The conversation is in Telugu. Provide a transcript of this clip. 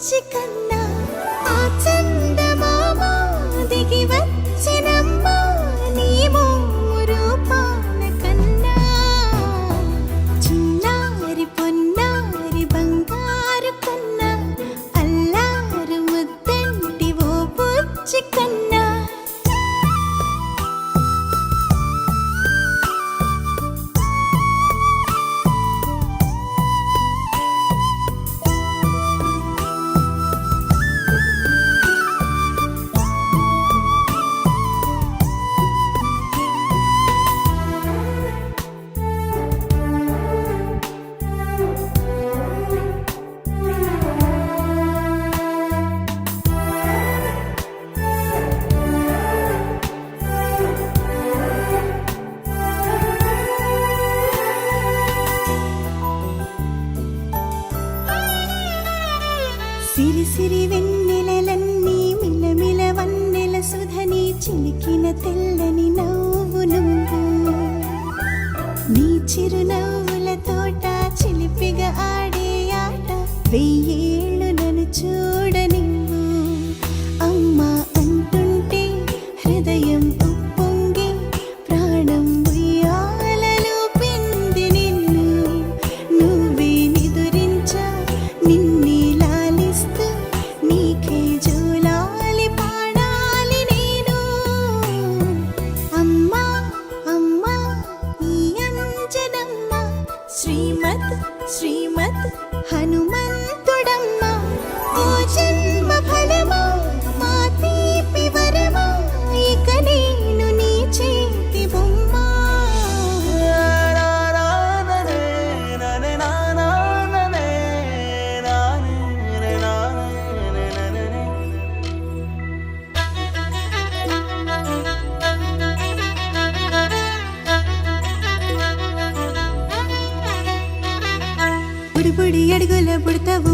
బుచ్చి కన్నా ఆ చందమామ దిగి వచ్చినమ్మా నీ రూపాల కన్నా చిన్నారి పొన్నారి బంగారు కన్నా అల్లారు ముద్దంటి ఓ బుచ్చి కన్నా సిరి సిరి వెన్నెలలన్నీ మిలమిల వన్నెల సుధని చిలికిన తెల్లని నవ్వు నువ్వు నీ చిరునవ్వుల తోట చిలిపిగా ఆడే ఆట వెయ్యేళ్ళు నన్ను చూడనివ్వు అమ్మా అంటుంటే హృదయం ఉప్పొంగి ప్రాణం ఉయ్యాలలో పిండి నిన్ను నువ్వే నిదురించా నిన్నే నీకే జోలాలి పాడాలి నేను అమ్మా అమ్మా ఈ అంజనమ్మ శ్రీమత్ శ్రీమత్ హనుమంతుడమ్మ ఓ జన్మ ఫలమా మా తీపి వరమా ఇక నేను నీ చేతి బొమ్మ బుడి బుడి అడుగుల పుడతావు